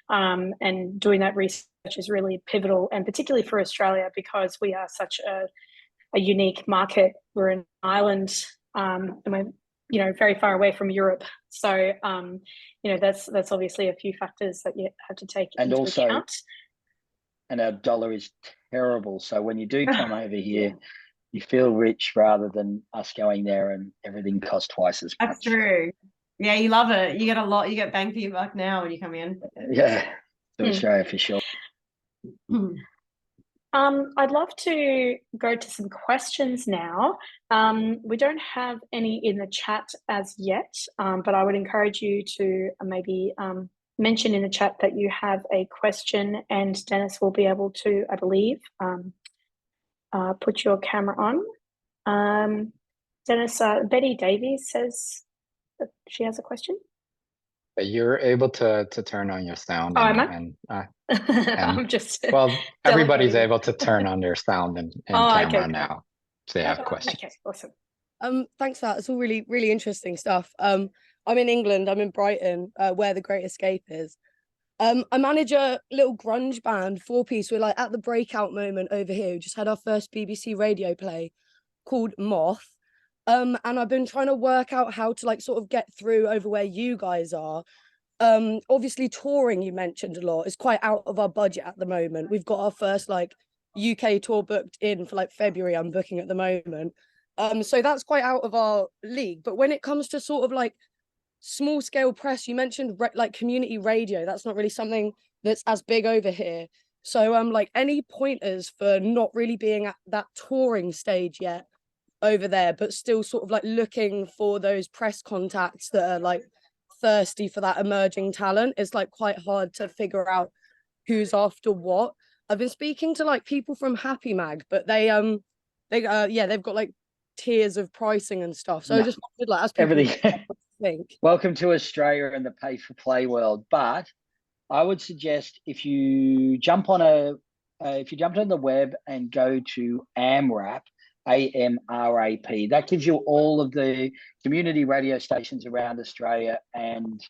And doing that research is really pivotal, and particularly for Australia, because we are such a unique market. We're an island, and we're very far away from Europe. So that's obviously a few factors that you have to take into account. And our dollar is terrible. So when you do come over here, you feel rich rather than us going there and everything costs twice as much. That's true. Yeah, you love it. You get a lot. You get bang for your buck now when you come in. Yeah, to Australia for sure. I'd love to go to some questions now. We don't have any in the chat as yet, but I would encourage you to maybe mention in the chat that you have a question, and Dennis will be able to, I believe, put your camera on. Dennis, Betty Davies says that she has a question. You're able to turn on your sound. Oh, am I? I'm just everybody's able to turn on their sound and camera now. So you have questions. Okay, awesome. Thanks for that. It's all really, really interesting stuff. I'm in England. I'm in Brighton, where The Great Escape is. I manage a little grunge band, 4-piece. We're at the breakout moment over here. We just had our first BBC radio play called Moth. And I've been trying to work out how to sort of get through over where you guys are. Obviously touring, you mentioned a lot, is quite out of our budget at the moment. We've got our first UK tour booked in for February. I'm booking at the moment. So that's quite out of our league. But when it comes to sort of small scale press, you mentioned community radio. That's not really something that's as big over here. So any pointers for not really being at that touring stage yet over there, but still sort of looking for those press contacts that are thirsty for that emerging talent? Is quite hard to figure out who's after what. I've been speaking to people from Happy Mag, but they've got tiers of pricing and stuff. So I just wanted as people everything. Think. Welcome to Australia and the pay for play world. But I would suggest if you jump on the web and go to AMRAP, AMRAP, that gives you all of the community radio stations around Australia and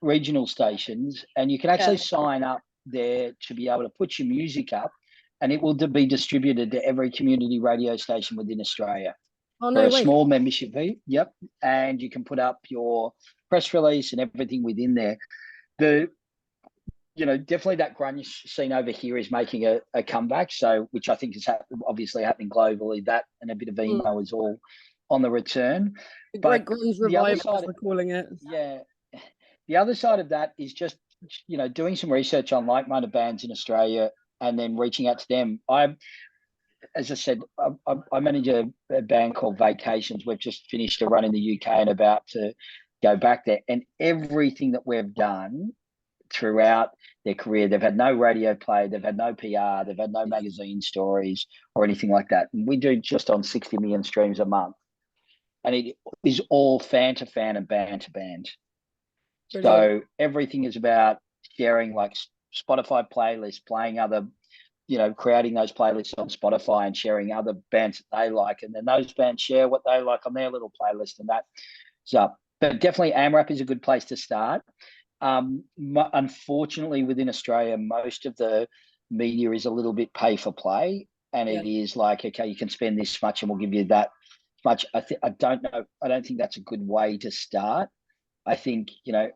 regional stations, and you can actually sign up there to be able to put your music up, and it will be distributed to every community radio station within Australia. Oh, no for way. A small membership fee. Yep. And you can put up your press release and everything within there. Definitely that grunge scene over here is making a comeback. So, which I think is obviously happening globally. That and a bit of emo is all on the return. The great grunge revival, as we're calling it. Yeah. The other side of that is just, doing some research on like-minded bands in Australia and then reaching out to them. As I said, I manage a band called Vacations. We've just finished a run in the UK and about to go back there. And everything that we've done throughout their career, they've had no radio play, they've had no PR, they've had no magazine stories or anything like that. And we do just on 60 million streams a month. And it is all fan to fan and band to band. Brilliant. So everything is about sharing Spotify playlists, playing other creating those playlists on Spotify and sharing other bands that they like. And then those bands share what they like on their little playlist, and that's up. But definitely AMRAP is a good place to start. Unfortunately, within Australia, most of the media is a little bit pay for play. And it is okay, you can spend this much and we'll give you that much. I don't know. I don't think that's a good way to start. I think,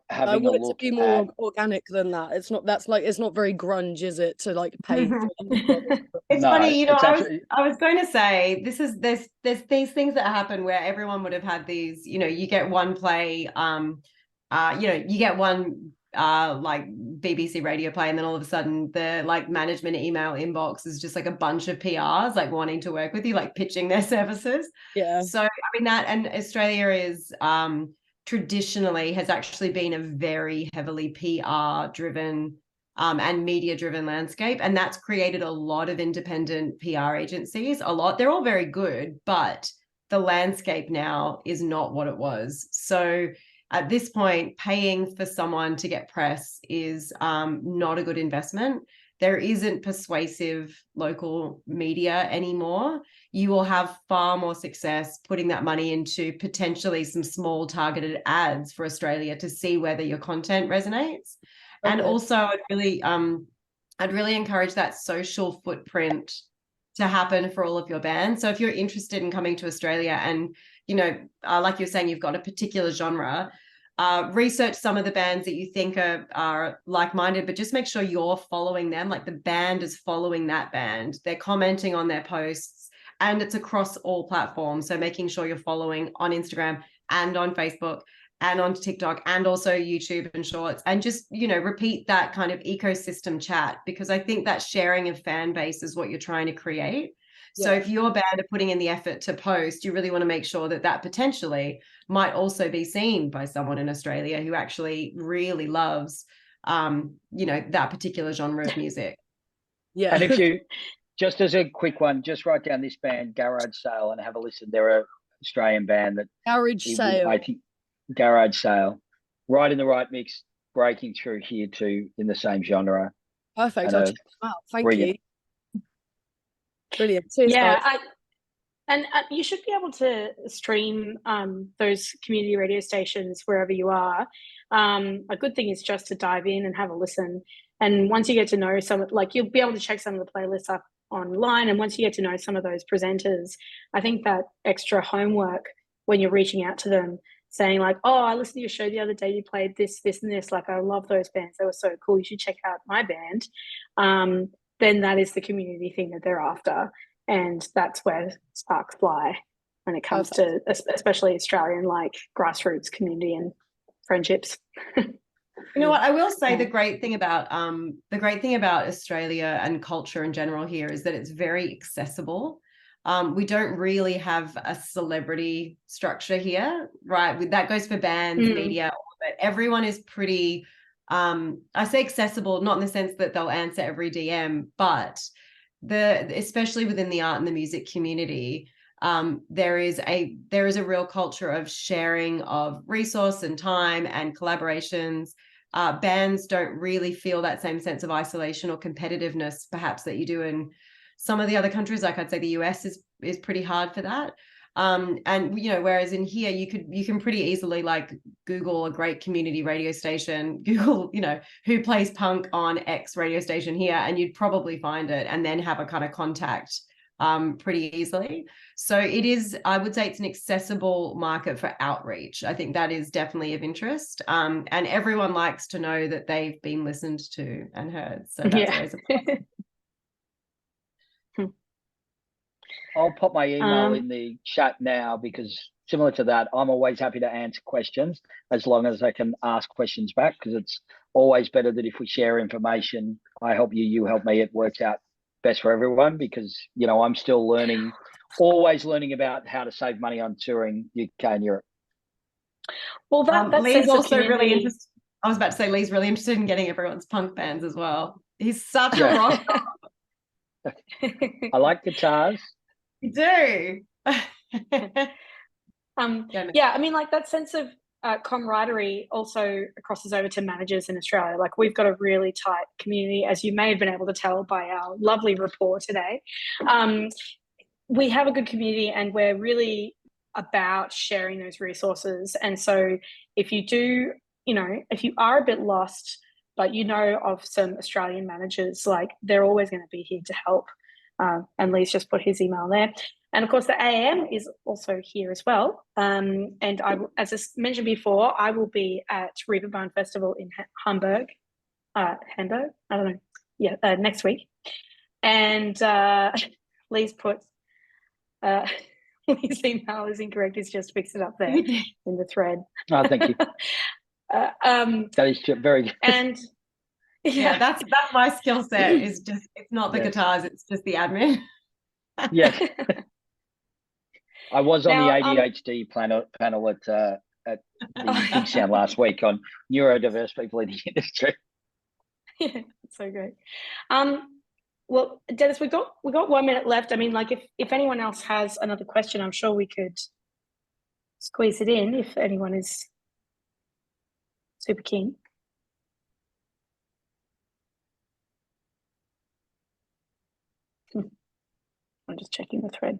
having a look. I want it to be more organic than that. It's not, it's not very grunge, is it? To pay for It's funny, I was going to say, there's these things that happen where everyone would have had these, you get one play you get one like BBC radio play, and then all of a sudden the like management email inbox is just like a bunch of PRs like wanting to work with you, like pitching their services. Yeah. So I mean that, and Australia is traditionally has actually been a very heavily PR driven and media driven landscape, and that's created a lot of independent PR agencies. They're all very good, but the landscape now is not what it was. So at this point, paying for someone to get press is not a good investment. There isn't persuasive local media anymore. You will have far more success putting that money into potentially some small targeted ads for Australia to see whether your content resonates. Okay. And also I'd really encourage that social footprint to happen for all of your bands. So if you're interested in coming to Australia and, like you're saying, you've got a particular genre, research some of the bands that you think are like-minded, but just make sure you're following them. Like the band is following that band. They're commenting on their posts, and it's across all platforms. So making sure you're following on Instagram and on Facebook and on TikTok and also YouTube and Shorts, and just, repeat that kind of ecosystem chat, because I think that sharing of fan base is what you're trying to create. So if your band are putting in the effort to post, you really want to make sure that potentially might also be seen by someone in Australia who actually really loves, that particular genre of music. Yeah. And if you, just as a quick one, just write down this band, Garage Sale, and have a listen. They're an Australian band that Garage Sale. I think Garage Sale, right in the right mix, breaking through here too in the same genre. Perfect. I'll check them out. Thank you. Brilliant. Cheers, yeah, and you should be able to stream those community radio stations wherever you are. A good thing is just to dive in and have a listen. And once you get to know some, like you'll be able to check some of the playlists up online. And once you get to know some of those presenters, I think that extra homework when you're reaching out to them, saying like, oh, I listened to your show the other day, you played this, this, and this. Like, I love those bands. They were so cool. You should check out my band. Then that is the community thing that they're after. And that's where sparks fly when it comes to especially Australian, like grassroots community and friendships. You know what? I will say the great thing about Australia and culture in general here is that it's very accessible. We don't really have a celebrity structure here, right? That goes for bands, media, but everyone is pretty, I say accessible, not in the sense that they'll answer every DM, but especially within the art and the music community, there is a real culture of sharing of resource and time and collaborations. Bands don't really feel that same sense of isolation or competitiveness, perhaps, that you do in some of the other countries. Like I'd say the US is pretty hard for that. And whereas in here you can pretty easily like Google a great community radio station, Google, who plays punk on X radio station here, and you'd probably find it and then have a kind of contact pretty easily. So I would say it's an accessible market for outreach. I think that is definitely of interest. And everyone likes to know that they've been listened to and heard. So that's always a plus. I'll pop my email in the chat now, because similar to that, I'm always happy to answer questions as long as I can ask questions back, because it's always better that if we share information, I help you, you help me, it works out best for everyone, because, I'm still learning, always learning about how to save money on touring UK and Europe. Well, that Leigh's also really interested. I was about to say Leigh's really interested in getting everyone's punk bands as well. He's such a rock star. I like guitars. You do. Yeah, I mean, like that sense of camaraderie also crosses over to managers in Australia. Like we've got a really tight community, as you may have been able to tell by our lovely rapport today. We have a good community, and we're really about sharing those resources. And so if you do, if you are a bit lost, but of some Australian managers, like they're always going to be here to help. And Leigh's just put his email there. And of course, the AAM is also here as well. And as I mentioned before, I will be at Reeperbahn Festival in Hamburg. I don't know. Yeah, next week. And Leigh's put, Leigh's email is incorrect. He's just fixed it up there in the thread. Oh, thank you. That is very good. And Yeah, that's my skill set. Is just it's not the Yes. guitars, it's just the admin. Yes. I was on the Now, ADHD panel at the Big Sound last week on neurodiverse people in the industry. Yeah, that's so great. Well, Dennis, we got 1 minute left. I mean, like if anyone else has another question, I'm sure we could squeeze it in if anyone is super keen. I'm just checking the thread.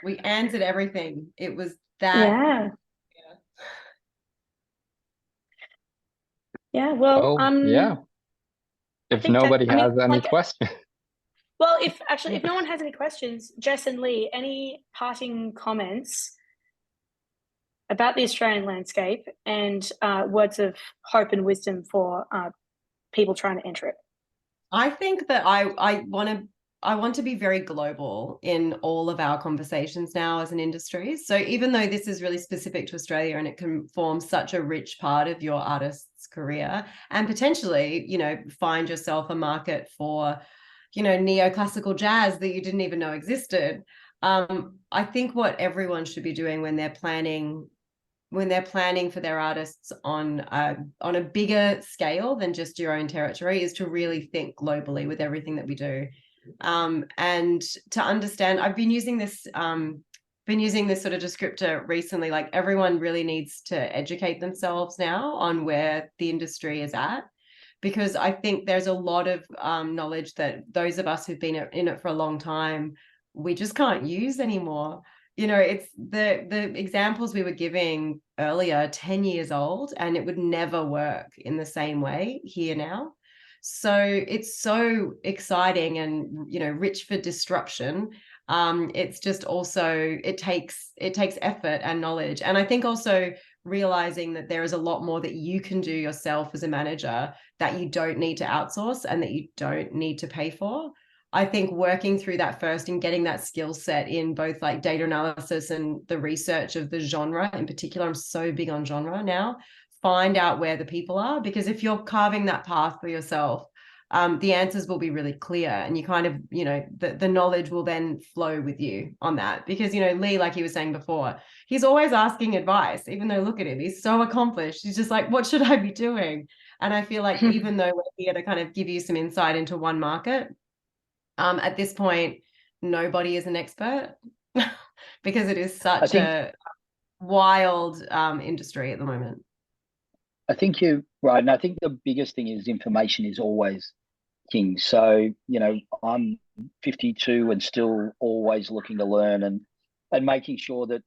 We answered everything. It was that. Yeah. Yeah. Well, yeah. If nobody has any questions. Well, if no one has any questions, Jess and Leigh, any parting comments about the Australian landscape and words of hope and wisdom for people trying to enter it? I think that I want to be very global in all of our conversations now as an industry. So even though this is really specific to Australia and it can form such a rich part of your artist's career and potentially, find yourself a market for, neoclassical jazz that you didn't even know existed. I think what everyone should be doing when they're planning for their artists on a bigger scale than just your own territory is to really think globally with everything that we do. And to understand, I've been using this sort of descriptor recently, like everyone really needs to educate themselves now on where the industry is at, because I think there's a lot of knowledge that those of us who've been in it for a long time, we just can't use anymore. It's the examples we were giving earlier, 10 years old, and it would never work in the same way here now. So it's so exciting and, rich for disruption. It's just also, it takes effort and knowledge. And I think also realizing that there is a lot more that you can do yourself as a manager that you don't need to outsource and that you don't need to pay for. I think working through that first and getting that skill set in both like data analysis and the research of the genre in particular, I'm so big on genre now, find out where the people are, because if you're carving that path for yourself, the answers will be really clear and you kind of, the knowledge will then flow with you on that. Because, Leigh, like he was saying before, he's always asking advice, even though look at him, he's so accomplished. He's just like, what should I be doing? And I feel like even though we're here to kind of give you some insight into one market, at this point, nobody is an expert because it is such a wild industry at the moment. I think you're right. And I think the biggest thing is information is always king. So, I'm 52 and still always looking to learn and making sure that,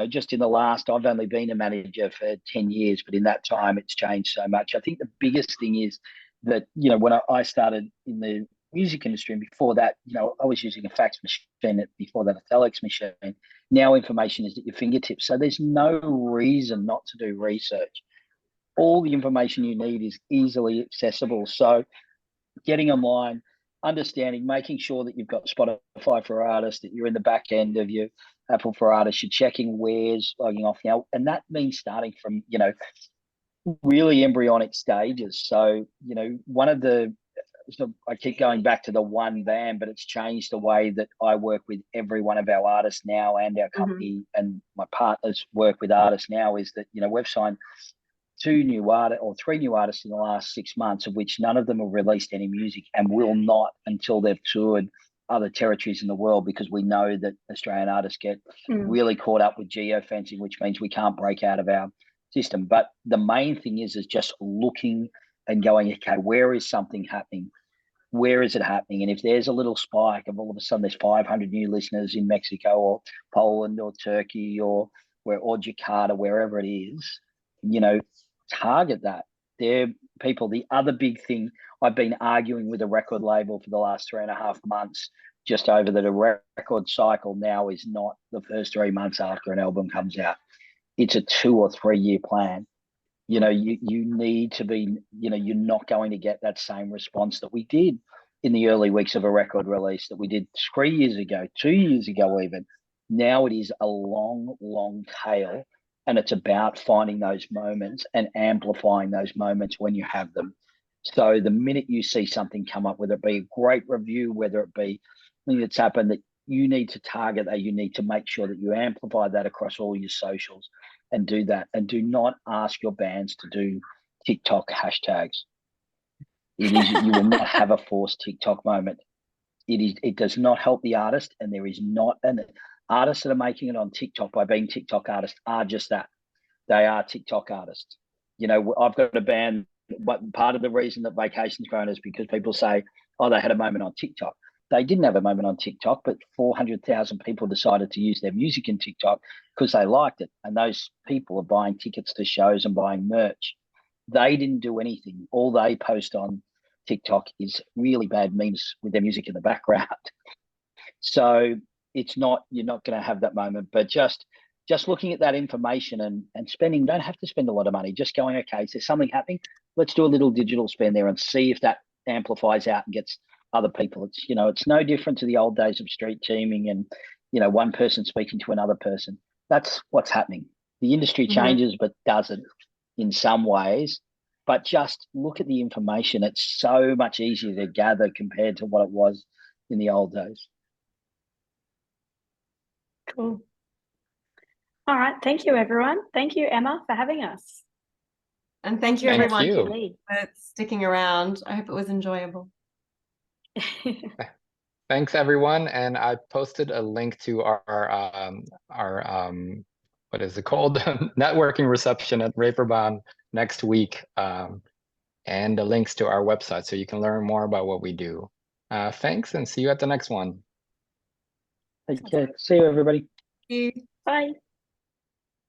just in the last, I've only been a manager for 10 years, but in that time it's changed so much. I think the biggest thing is that, when I started in the music industry, and before that, I was using a fax machine, before that a telex machine. Now information is at your fingertips. So there's no reason not to do research. All the information you need is easily accessible. So getting online, understanding, making sure that you've got Spotify for artists, that you're in the back end of your Apple for artists, you're checking where's logging off now. And that means starting from, really embryonic stages. So, I keep going back to the one band, but it's changed the way that I work with every one of our artists now, and our company and my partners work with artists now, is that, we've signed 3 new artists in the last 6 months, of which none of them have released any music and will not until they've toured other territories in the world, because we know that Australian artists get really caught up with geofencing, which means we can't break out of our system. But the main thing is just looking and going, okay, where is something happening? Where is it happening? And if there's a little spike of all of a sudden there's 500 new listeners in Mexico or Poland or Turkey or Jakarta, wherever it is, target that. They're people. The other big thing, I've been arguing with a record label for the last 3.5 months, just over that a record cycle now is not the first 3 months after an album comes out. It's a 2 or 3 year plan. You need to be, you're not going to get that same response that we did in the early weeks of a record release, that we did 3 years ago, 2 years ago even. Now it is a long, long tail And it's about finding those moments and amplifying those moments when you have them. So the minute you see something come up, whether it be a great review, whether it be something that's happened, that you need to target, that you need to make sure that you amplify that across all your socials and do that. And do not ask your bands to do TikTok hashtags. You will not have a forced TikTok moment. It does not help the artist, and there is not an artists that are making it on TikTok by being TikTok artists are just that. They are TikTok artists. You know, I've got a band, but part of the reason that Vacation's grown is because people say, oh, they had a moment on TikTok. They didn't have a moment on TikTok, but 400,000 people decided to use their music in TikTok because they liked it. And those people are buying tickets to shows and buying merch. They didn't do anything. All they post on TikTok is really bad memes with their music in the background. So it's not, you're not going to have that moment, but just looking at that information and spending, don't have to spend a lot of money, just going, okay, is there something happening? Let's do a little digital spend there and see if that amplifies out and gets other people. It's, you know, it's no different to the old days of street teaming and, you know, one person speaking to another person. That's what's happening. The industry changes, but doesn't in some ways. But just look at the information. It's so much easier to gather compared to what it was in the old days. Cool. All right. Thank you, everyone. Thank you, Emma, for having us. And thank you, Thank everyone, you. Leigh. for sticking around. I hope it was enjoyable. Thanks, everyone. And I posted a link to our what is it called? Networking reception at Reeperbahn next week, and the links to our website so you can learn more about what we do. Thanks, and see you at the next one. Take care. See you, everybody. Thank you. Bye.